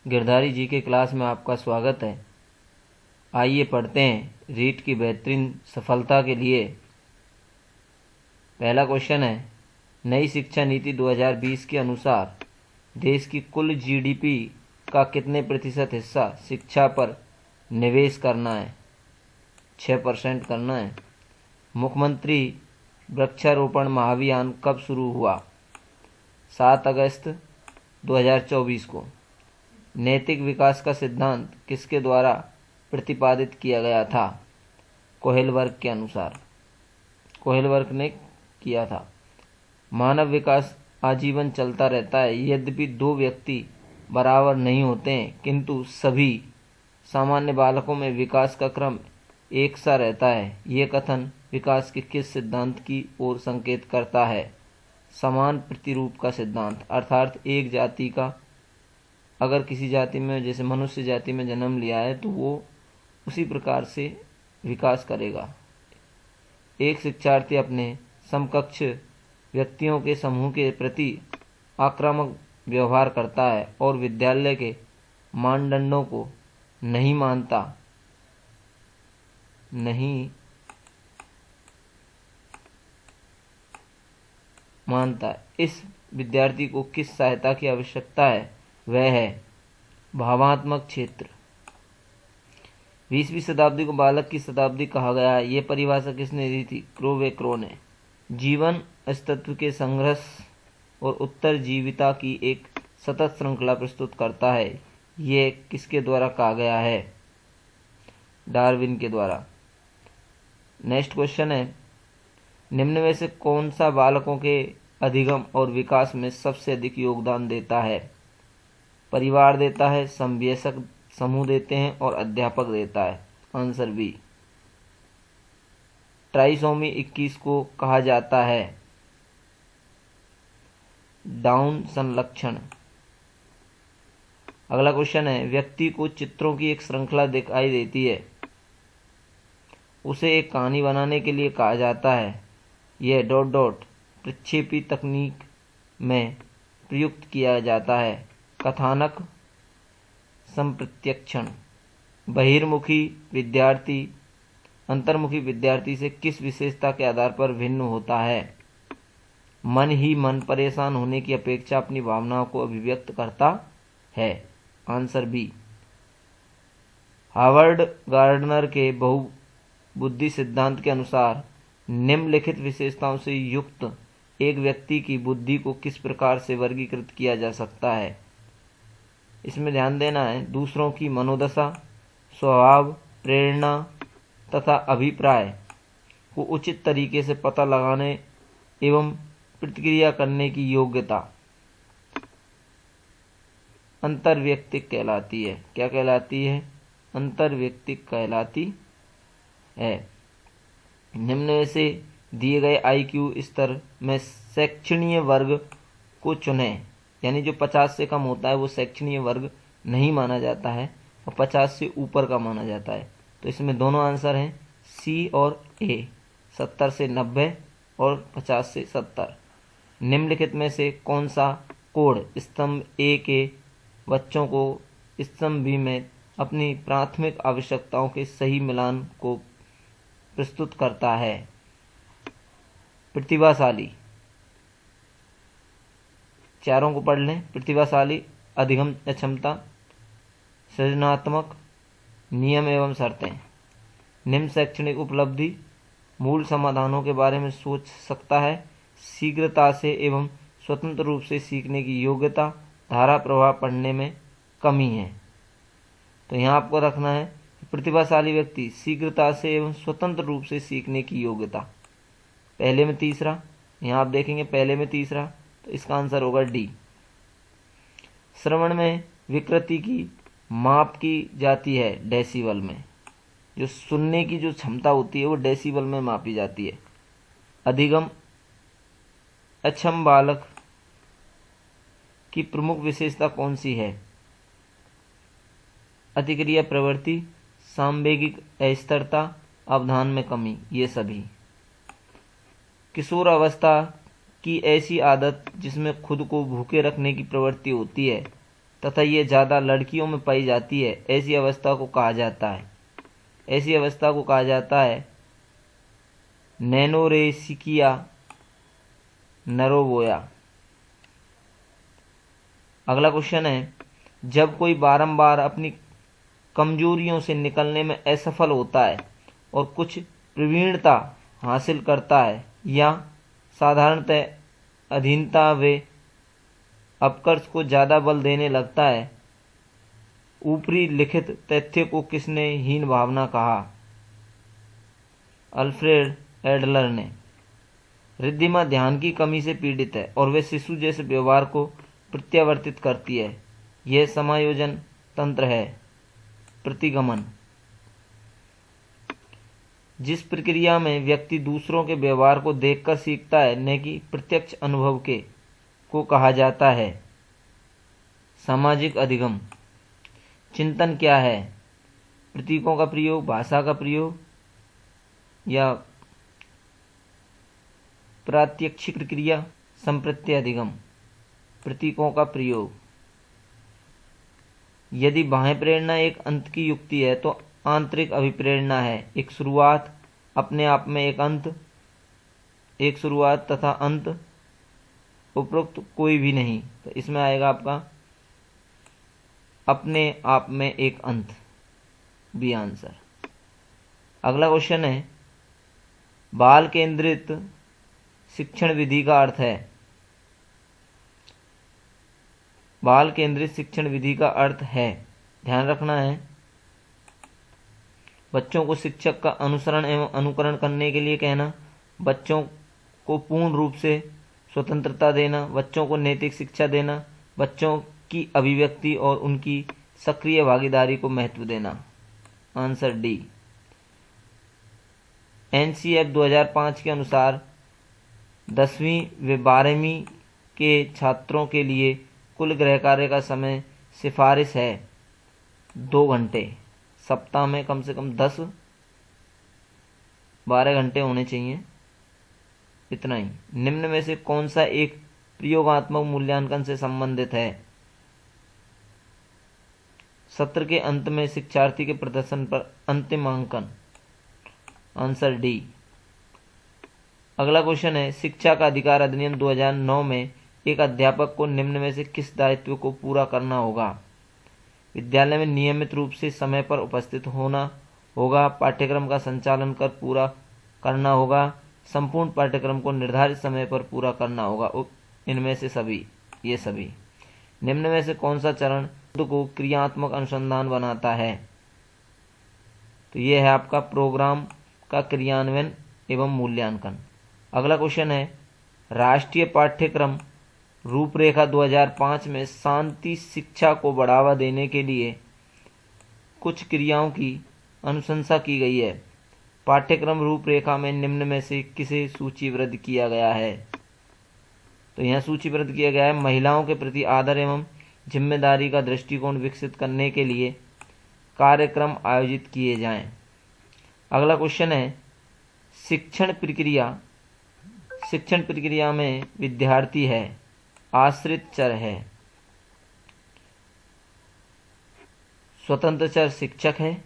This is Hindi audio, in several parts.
गिरधारी जी के क्लास में आपका स्वागत है। आइए पढ़ते हैं रीट की बेहतरीन सफलता के लिए। पहला क्वेश्चन है, नई शिक्षा नीति 2020 के अनुसार देश की कुल जीडीपी का कितने प्रतिशत हिस्सा शिक्षा पर निवेश करना है? 6% करना है। मुख्यमंत्री वृक्षारोपण महाअभियान कब शुरू हुआ? 7 अगस्त 2024 को। नैतिक विकास का सिद्धांत किसके द्वारा प्रतिपादित किया गया था? कोहेलबर्ग के अनुसार। कोहेलबर्ग ने किया था। मानव विकास आजीवन चलता रहता है, यद्यपि दो व्यक्ति बराबर नहीं होते हैं, किंतु सभी सामान्य बालकों में विकास का क्रम एक सा रहता है। यह कथन विकास के किस सिद्धांत की ओर संकेत करता है? समान प्रतिरूप का सिद्धांत। अर्थात एक जाति का अगर किसी जाति में, जैसे मनुष्य जाति में जन्म लिया है, तो वो उसी प्रकार से विकास करेगा। एक शिक्षार्थी अपने समकक्ष व्यक्तियों के समूह के प्रति आक्रामक व्यवहार करता है और विद्यालय के मानदंडों को नहीं मानता। इस विद्यार्थी को किस सहायता की आवश्यकता है? वह है भावात्मक क्षेत्र। 20वीं शताब्दी को बालक की शताब्दी कहा गया है। यह परिभाषा किसने दी थी? क्रोवेक्रो ने। जीवन अस्तित्व के संघर्ष और उत्तरजीविता की एक सतत श्रृंखला प्रस्तुत करता है। यह किसके द्वारा कहा गया है? डार्विन के द्वारा। नेक्स्ट क्वेश्चन है, निम्न में से कौन सा बालकों के अधिगम और विकास में सबसे अधिक योगदान देता है? परिवार देता है, समवयस्क समूह देते हैं और अध्यापक देता है। Answer B. ट्राइसोमी 21 को कहा जाता है डाउन संलक्षण। अगला क्वेश्चन है, व्यक्ति को चित्रों की एक श्रृंखला दिखाई देती है, उसे एक कहानी बनाने के लिए कहा जाता है। यह ... प्रक्षेपी तकनीक में प्रयुक्त किया जाता है। कथानक संप्रत्यक्षण। बहिर्मुखी विद्यार्थी अंतर्मुखी विद्यार्थी से किस विशेषता के आधार पर भिन्न होता है? मन ही मन परेशान होने की अपेक्षा अपनी भावनाओं को अभिव्यक्त करता है। Answer B. हावर्ड गार्डनर के बहुबुद्धि सिद्धांत के अनुसार निम्नलिखित विशेषताओं से युक्त एक व्यक्ति की बुद्धि को किस प्रकार से वर्गीकृत किया जा सकता है? इसमें ध्यान देना है, दूसरों की मनोदशा, स्वभाव, प्रेरणा तथा अभिप्राय को उचित तरीके से पता लगाने एवं प्रतिक्रिया करने की योग्यता अंतर्वैयक्तिक कहलाती है। क्या कहलाती है? अंतर्वैयक्तिक कहलाती है। निम्न में से दिए गए IQ स्तर में शैक्षणीय वर्ग को चुनें। यानी जो 50 से कम होता है वो शैक्षणीय वर्ग नहीं माना जाता है और 50 से ऊपर का माना जाता है। तो इसमें दोनों आंसर हैं, सी और ए। 70 से 90 और 50 से 70। निम्नलिखित में से कौन सा कोड स्तंभ ए के बच्चों को स्तंभ बी में अपनी प्राथमिक आवश्यकताओं के सही मिलान को प्रस्तुत करता है? प्रतिभाशाली। चारों को पढ़ लें। प्रतिभाशाली, अधिगम क्षमता, सृजनात्मक, नियम एवं शर्तें। निम्न शैक्षणिक उपलब्धि, मूल समाधानों के बारे में सोच सकता है, शीघ्रता से एवं स्वतंत्र रूप से सीखने की योग्यता, धारा प्रवाह पढ़ने में कमी है। तो यहाँ आपको रखना है प्रतिभाशाली व्यक्ति, शीघ्रता से एवं स्वतंत्र रूप से सीखने की योग्यता। पहले में तीसरा, यहाँ आप देखेंगे पहले में तीसरा, तो इसका आंसर होगा डी। श्रवण में विकृति की माप की जाती है डेसिबल में। जो सुनने की जो क्षमता होती है वो डेसिबल में मापी जाती है। अधिगम अक्षम बालक की प्रमुख विशेषता कौन सी है? अतिक्रिया प्रवृत्ति, सांवेगिक अस्थिरता, अवधान में कमी, ये सभी। किशोर अवस्था की ऐसी आदत जिसमें खुद को भूखे रखने की प्रवृत्ति होती है, तथा ये ज़्यादा लड़कियों में पाई जाती है, ऐसी अवस्था को कहा जाता है नैनोरेसिकिया नरोबोया। अगला क्वेश्चन है, जब कोई बारंबार अपनी कमजोरियों से निकलने में असफल होता है और कुछ प्रवीणता हासिल करता है या साधारणतः अधीनता व अपकर्ष को ज़्यादा बल देने लगता है, ऊपरी लिखित तथ्य को किसने हीन भावना कहा? अल्फ्रेड एडलर ने। रिद्धिमा ध्यान की कमी से पीड़ित है और वे शिशु जैसे व्यवहार को प्रत्यावर्तित करती है। यह समायोजन तंत्र है। प्रतिगमन, जिस प्रक्रिया में व्यक्ति दूसरों के व्यवहार को देखकर सीखता है न कि प्रत्यक्ष अनुभव के, को कहा जाता है सामाजिक अधिगम। चिंतन क्या है? प्रतीकों का प्रयोग, भाषा का प्रयोग या प्रात्यक्षिक प्रक्रिया। संप्रत्य अधिगम, प्रतीकों का प्रयोग। यदि बाह्य प्रेरणा एक अंत की युक्ति है तो आंतरिक अभिप्रेरणा है एक शुरुआत, अपने आप में एक अंत, एक शुरुआत तथा अंत, उपरोक्त कोई भी नहीं। तो इसमें आएगा आपका अपने आप में एक अंत, बी आंसर। अगला क्वेश्चन है, बाल केंद्रित शिक्षण विधि का अर्थ है। बाल केंद्रित शिक्षण विधि का अर्थ है, ध्यान रखना है, बच्चों को शिक्षक का अनुसरण एवं अनुकरण करने के लिए कहना, बच्चों को पूर्ण रूप से स्वतंत्रता देना, बच्चों को नैतिक शिक्षा देना, बच्चों की अभिव्यक्ति और उनकी सक्रिय भागीदारी को महत्व देना। Answer D. एनसीएफ 2005 के अनुसार 10वीं व 12वीं के छात्रों के लिए कुल गृह कार्य का समय सिफारिश है 2 घंटे। सप्ताह में कम से कम 10-12 घंटे होने चाहिए, इतना ही। निम्न में से कौन सा एक प्रयोगात्मक मूल्यांकन से संबंधित है? सत्र के अंत में शिक्षार्थी के प्रदर्शन पर अंतिम अंकन। Answer D. अगला क्वेश्चन है, शिक्षा का अधिकार अधिनियम 2009 में एक अध्यापक को निम्न में से किस दायित्व को पूरा करना होगा? विद्यालय में नियमित रूप से समय पर उपस्थित होना होगा, पाठ्यक्रम का संचालन कर पूरा करना होगा, संपूर्ण पाठ्यक्रम को निर्धारित समय पर पूरा करना होगा। इनमें से सभी, ये सभी। निम्न में से कौन सा चरण को क्रियात्मक अनुसंधान बनाता है? तो ये है आपका प्रोग्राम का क्रियान्वयन एवं मूल्यांकन। अगला क्वेश्चन है, राष्ट्रीय पाठ्यक्रम रूपरेखा 2005 में शांति शिक्षा को बढ़ावा देने के लिए कुछ क्रियाओं की अनुशंसा की गई है। पाठ्यक्रम रूपरेखा में निम्न में से किसे सूचीबद्ध किया गया है? तो यहाँ सूचीबद्ध किया गया है, महिलाओं के प्रति आदर एवं जिम्मेदारी का दृष्टिकोण विकसित करने के लिए कार्यक्रम आयोजित किए जाएं। अगला क्वेश्चन है, शिक्षण प्रक्रिया में विद्यार्थी है, आश्रित चर है, स्वतंत्र चर शिक्षक है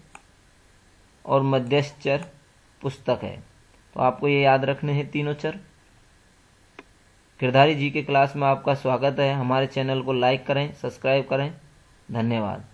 और मध्यस्थ चर पुस्तक है। तो आपको ये याद रखने हैं तीनों चर। गिरधारी जी के क्लास में आपका स्वागत है। हमारे चैनल को लाइक करें, सब्सक्राइब करें। धन्यवाद।